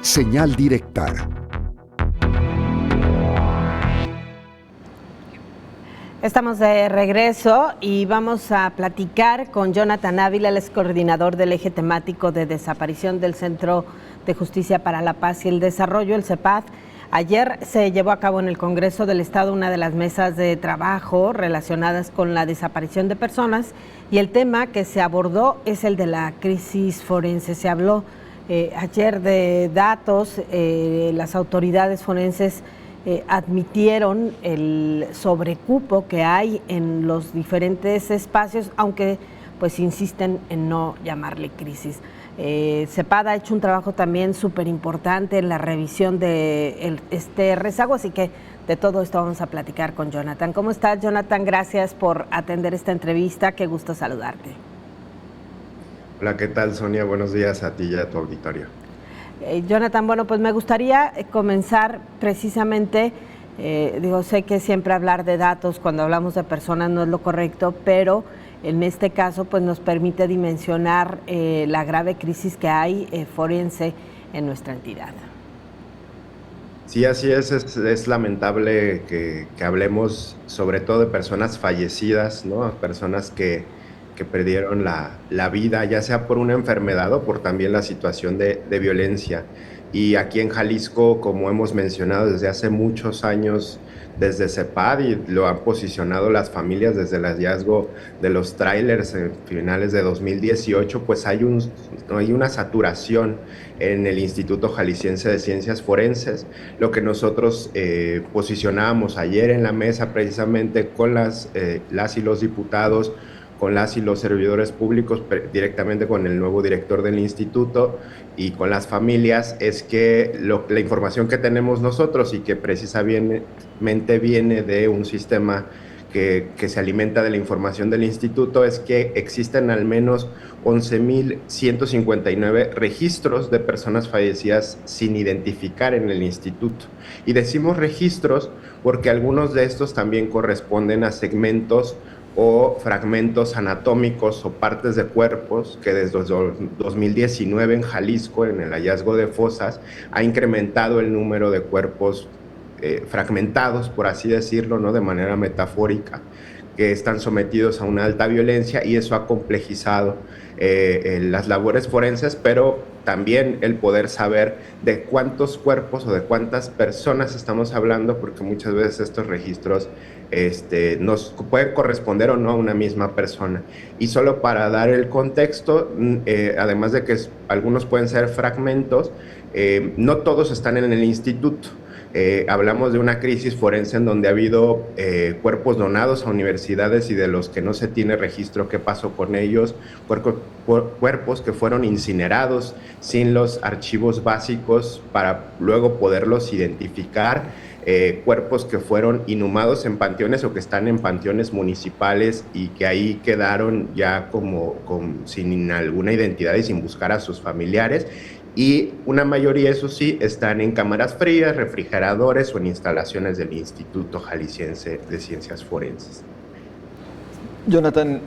Señal directa. Estamos de regreso y vamos a platicar con Jonathan Ávila, el ex coordinador del eje temático de desaparición del Centro de Justicia para la Paz y el Desarrollo, el CEPAD. Ayer se llevó a cabo en el Congreso del Estado una de las mesas de trabajo relacionadas con la desaparición de personas y el tema que se abordó es el de la crisis forense. Se habló ayer de datos, las autoridades forenses admitieron el sobrecupo que hay en los diferentes espacios, aunque pues insisten en no llamarle crisis. CEPAD ha hecho un trabajo también súper importante en la revisión de este rezago, así que de todo esto vamos a platicar con Jonathan. ¿Cómo estás, Jonathan? Gracias por atender esta entrevista, qué gusto saludarte. Hola, ¿qué tal, Sonia? Buenos días a ti y a tu auditorio. Jonathan, bueno, pues me gustaría comenzar precisamente, sé que siempre hablar de datos cuando hablamos de personas no es lo correcto, pero en este caso pues nos permite dimensionar la grave crisis que hay forense en nuestra entidad. Sí, así es lamentable que hablemos sobre todo de personas fallecidas, ¿no? Personas que perdieron la vida, ya sea por una enfermedad o por también la situación de violencia. Y aquí en Jalisco, como hemos mencionado desde hace muchos años, desde CEPAD, y lo han posicionado las familias desde el hallazgo de los tráilers en finales de 2018, pues hay una saturación en el Instituto Jalisciense de Ciencias Forenses. Lo que nosotros posicionábamos ayer en la mesa precisamente con las y los diputados, con las y los servidores públicos, directamente con el nuevo director del instituto y con las familias, es que la información que tenemos nosotros y que precisamente viene de un sistema que se alimenta de la información del instituto, es que existen al menos 11,159 registros de personas fallecidas sin identificar en el instituto. Y decimos registros porque algunos de estos también corresponden a segmentos o fragmentos anatómicos o partes de cuerpos que desde 2019 en Jalisco, en el hallazgo de fosas, ha incrementado el número de cuerpos fragmentados, por así decirlo, ¿no? De manera metafórica, que están sometidos a una alta violencia, y eso ha complejizado las labores forenses, pero también el poder saber de cuántos cuerpos o de cuántas personas estamos hablando, porque muchas veces estos registros nos pueden corresponder o no a una misma persona. Y solo para dar el contexto, además de que algunos pueden ser fragmentos, no todos están en el instituto. Hablamos de una crisis forense en donde ha habido cuerpos donados a universidades y de los que no se tiene registro qué pasó con ellos, cuerpos que fueron incinerados sin los archivos básicos para luego poderlos identificar, cuerpos que fueron inhumados en panteones o que están en panteones municipales y que ahí quedaron ya sin alguna identidad y sin buscar a sus familiares. Y una mayoría, eso sí, están en cámaras frías, refrigeradores o en instalaciones del Instituto Jalisciense de Ciencias Forenses. Jonathan,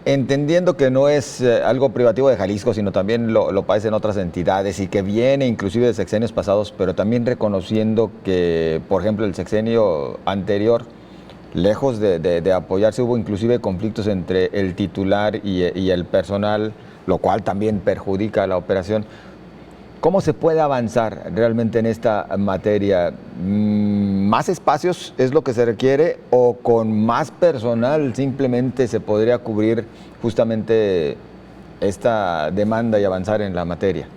entendiendo que no es algo privativo de Jalisco, sino también lo padecen otras entidades y que viene inclusive de sexenios pasados, pero también reconociendo que, por ejemplo, el sexenio anterior, lejos de apoyarse, hubo inclusive conflictos entre el titular y el personal, lo cual también perjudica a la operación. ¿Cómo se puede avanzar realmente en esta materia? ¿Más espacios es lo que se requiere o con más personal simplemente se podría cubrir justamente esta demanda y avanzar en la materia?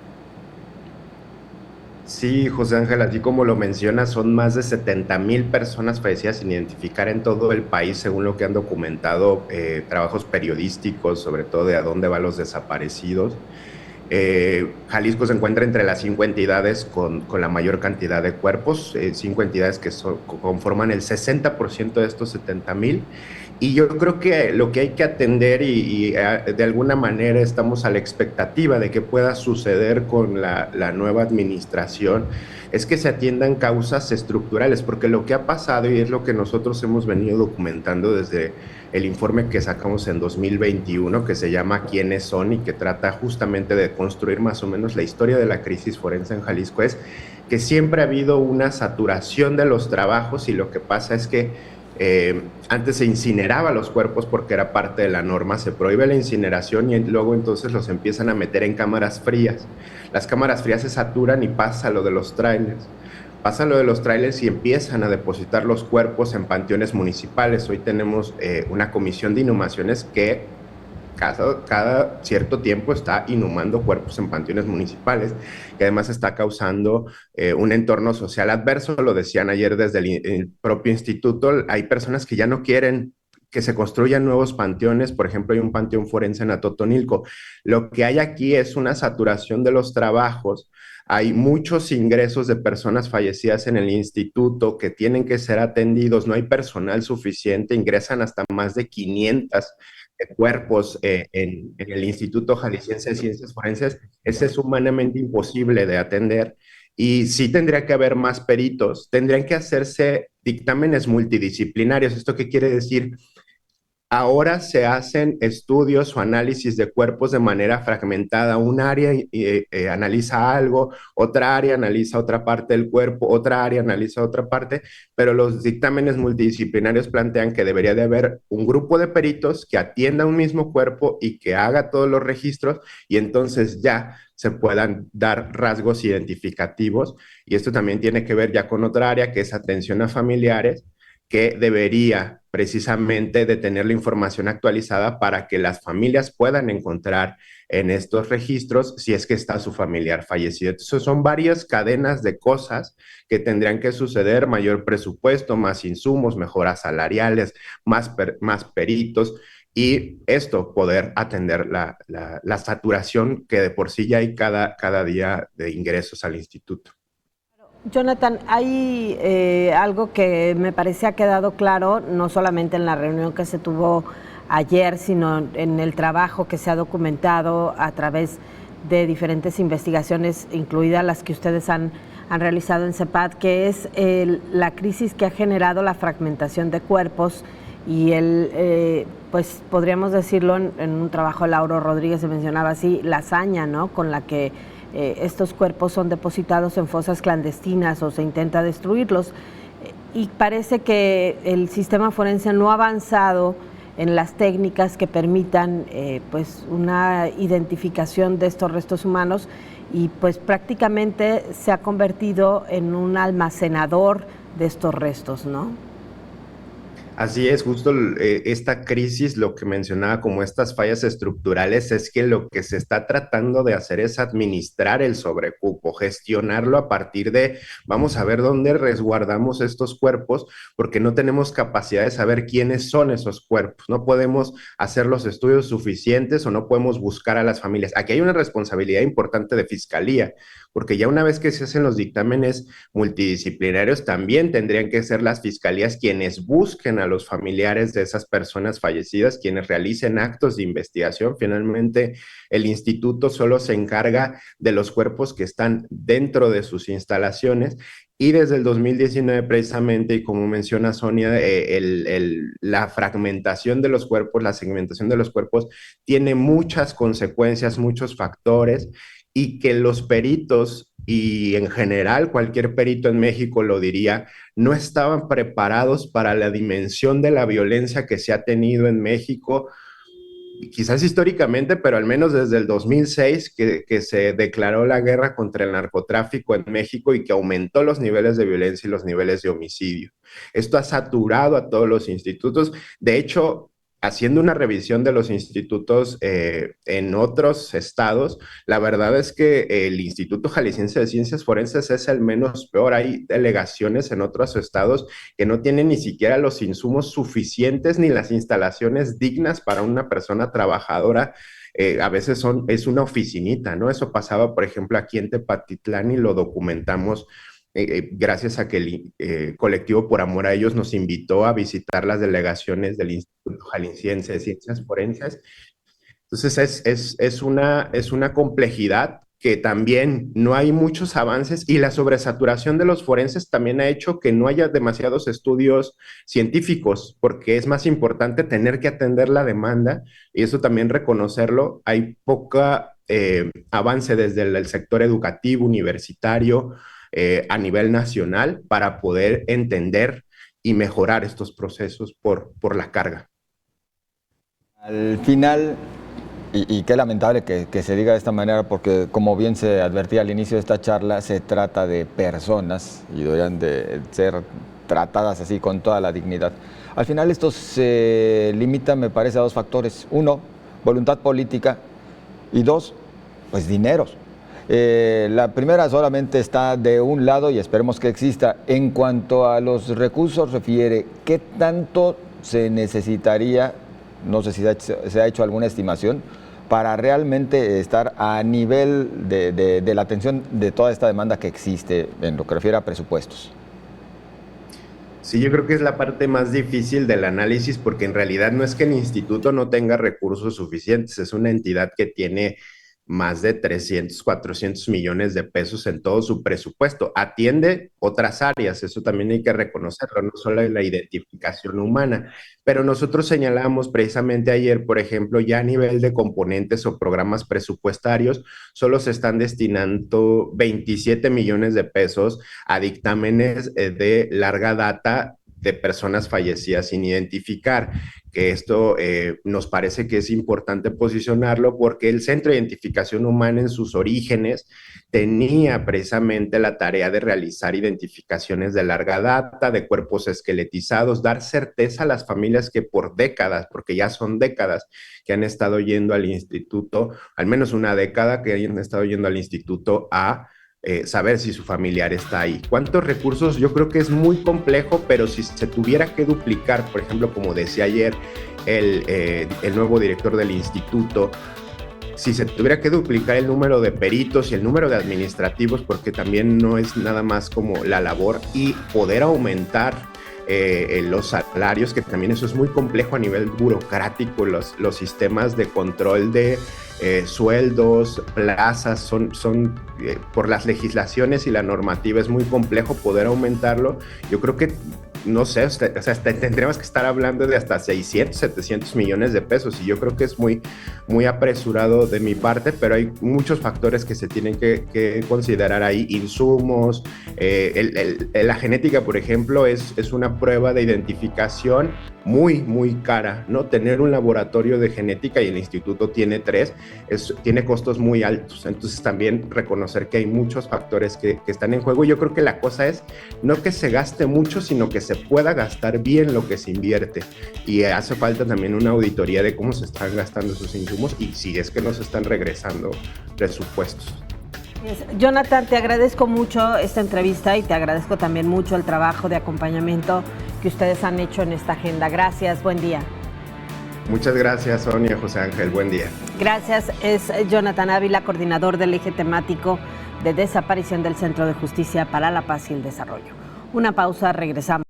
Sí, José Ángel, así como lo mencionas, son más de 70,000 personas fallecidas sin identificar en todo el país, según lo que han documentado trabajos periodísticos, sobre todo de a dónde van los desaparecidos. Jalisco se encuentra entre las 5 entidades con la mayor cantidad de cuerpos, 5 entidades que conforman el 60% de estos 70,000, Y yo creo que lo que hay que atender de alguna manera estamos a la expectativa de que pueda suceder con la nueva administración, es que se atiendan causas estructurales, porque lo que ha pasado y es lo que nosotros hemos venido documentando desde el informe que sacamos en 2021, que se llama ¿Quiénes son? Y que trata justamente de construir más o menos la historia de la crisis forense en Jalisco, es que siempre ha habido una saturación de los trabajos y lo que pasa es que antes se incineraba los cuerpos porque era parte de la norma, se prohíbe la incineración y luego entonces los empiezan a meter en cámaras frías. Las cámaras frías se saturan y pasa lo de los trailers. Pasa lo de los trailers y empiezan a depositar los cuerpos en panteones municipales. Hoy tenemos una comisión de inhumaciones que cada cierto tiempo está inhumando cuerpos en panteones municipales, que además está causando un entorno social adverso. Lo decían ayer desde el propio instituto, hay personas que ya no quieren que se construyan nuevos panteones. Por ejemplo, hay un panteón forense en Atotonilco. Lo que hay aquí es una saturación de los trabajos. Hay muchos ingresos de personas fallecidas en el instituto que tienen que ser atendidos, no hay personal suficiente, ingresan hasta más de 500 cuerpos en el Instituto Jalisciense de Ciencias Forenses. Ese es humanamente imposible de atender y sí tendría que haber más peritos, tendrían que hacerse dictámenes multidisciplinarios. ¿Esto qué quiere decir? Ahora se hacen estudios o análisis de cuerpos de manera fragmentada. Un área analiza algo, otra área analiza otra parte del cuerpo, otra área analiza otra parte, pero los dictámenes multidisciplinarios plantean que debería de haber un grupo de peritos que atienda un mismo cuerpo y que haga todos los registros y entonces ya se puedan dar rasgos identificativos. Y esto también tiene que ver ya con otra área que es atención a familiares, que debería precisamente de tener la información actualizada para que las familias puedan encontrar en estos registros si es que está su familiar fallecido. Entonces son varias cadenas de cosas que tendrían que suceder: mayor presupuesto, más insumos, mejoras salariales, más peritos, y esto poder atender la saturación que de por sí ya hay cada día de ingresos al instituto. Jonathan, hay algo que me parece ha quedado claro, no solamente en la reunión que se tuvo ayer, sino en el trabajo que se ha documentado a través de diferentes investigaciones, incluidas las que ustedes han realizado en CEPAD, que es la crisis que ha generado la fragmentación de cuerpos y pues podríamos decirlo en un trabajo de Lauro Rodríguez se mencionaba así, la hazaña, ¿no?, con la que estos cuerpos son depositados en fosas clandestinas o se intenta destruirlos, y parece que el sistema forense no ha avanzado en las técnicas que permitan pues una identificación de estos restos humanos, y pues prácticamente se ha convertido en un almacenador de estos restos, ¿no? Así es, justo esta crisis, lo que mencionaba como estas fallas estructurales, es que lo que se está tratando de hacer es administrar el sobrecupo, gestionarlo a partir de, vamos a ver dónde resguardamos estos cuerpos, porque no tenemos capacidad de saber quiénes son esos cuerpos, no podemos hacer los estudios suficientes o no podemos buscar a las familias. Aquí hay una responsabilidad importante de fiscalía, porque ya una vez que se hacen los dictámenes multidisciplinarios, también tendrían que ser las fiscalías quienes busquen a los familiares de esas personas fallecidas, quienes realicen actos de investigación. Finalmente, el instituto solo se encarga de los cuerpos que están dentro de sus instalaciones. Y desde el 2019 precisamente, y como menciona Sonia, la fragmentación de los cuerpos, la segmentación de los cuerpos tiene muchas consecuencias, muchos factores, y que los peritos y en general cualquier perito en México lo diría, no estaban preparados para la dimensión de la violencia que se ha tenido en México, quizás históricamente, pero al menos desde el 2006 que se declaró la guerra contra el narcotráfico en México y que aumentó los niveles de violencia y los niveles de homicidio. Esto ha saturado a todos los institutos. De hecho, haciendo una revisión de los institutos en otros estados, la verdad es que el Instituto Jalisciense de Ciencias Forenses es el menos peor. Hay delegaciones en otros estados que no tienen ni siquiera los insumos suficientes ni las instalaciones dignas para una persona trabajadora. A veces es una oficinita, ¿no? Eso pasaba, por ejemplo, aquí en Tepatitlán y lo documentamos gracias a que el colectivo Por Amor a Ellos nos invitó a visitar las delegaciones del Instituto Jalisciense de Ciencias Forenses. Entonces es una complejidad que también no hay muchos avances, y la sobresaturación de los forenses también ha hecho que no haya demasiados estudios científicos, porque es más importante tener que atender la demanda, y eso también reconocerlo. Hay poca avance desde el sector educativo, universitario, a nivel nacional, para poder entender y mejorar estos procesos por la carga. Al final, y qué lamentable que se diga de esta manera, porque como bien se advertía al inicio de esta charla, se trata de personas y deberían de ser tratadas así con toda la dignidad. Al final esto se limita, me parece, a dos factores. Uno, voluntad política, y dos, pues dineros. La primera solamente está de un lado y esperemos que exista. En cuanto a los recursos refiere, ¿qué tanto se necesitaría? No sé si se ha hecho alguna estimación para realmente estar a nivel de la atención de toda esta demanda que existe en lo que refiere a presupuestos. Sí, yo creo que es la parte más difícil del análisis, porque en realidad no es que el instituto no tenga recursos suficientes, es una entidad que tiene más de 300, 400 millones de pesos en todo su presupuesto. Atiende otras áreas, eso también hay que reconocerlo, no solo la identificación humana. Pero nosotros señalamos precisamente ayer, por ejemplo, ya a nivel de componentes o programas presupuestarios, solo se están destinando 27 millones de pesos a dictámenes de larga data de personas fallecidas sin identificar, que esto nos parece que es importante posicionarlo, porque el Centro de Identificación Humana en sus orígenes tenía precisamente la tarea de realizar identificaciones de larga data, de cuerpos esqueletizados, dar certeza a las familias que por décadas, porque ya son décadas que han estado yendo al instituto, al menos una década que han estado yendo al instituto a saber si su familiar está ahí. ¿Cuántos recursos? Yo creo que es muy complejo, pero si se tuviera que duplicar, por ejemplo, como decía ayer el nuevo director del instituto, si se tuviera que duplicar el número de peritos y el número de administrativos, porque también no es nada más como la labor, y poder aumentar los salarios, que también eso es muy complejo a nivel burocrático, los sistemas de control de sueldos, plazas, son por las legislaciones y la normativa es muy complejo poder aumentarlo. Yo creo que no sé, o sea, tendríamos que estar hablando de hasta 600, 700 millones de pesos, y yo creo que es muy, muy apresurado de mi parte, pero hay muchos factores que se tienen que considerar ahí, insumos, la genética, por ejemplo, es una prueba de identificación muy, muy cara, ¿no? Tener un laboratorio de genética, y el instituto tiene 3, tiene costos muy altos, entonces también reconocer que hay muchos factores que están en juego. Yo creo que la cosa es no que se gaste mucho, sino que se pueda gastar bien lo que se invierte, y hace falta también una auditoría de cómo se están gastando esos insumos y si es que no se están regresando presupuestos. Jonathan, te agradezco mucho esta entrevista y te agradezco también mucho el trabajo de acompañamiento que ustedes han hecho en esta agenda. Gracias, buen día. Muchas gracias, Sonia, José Ángel, buen día. Gracias, es Jonathan Ávila, coordinador del eje temático de desaparición del Centro de Justicia para la Paz y el Desarrollo. Una pausa, regresamos.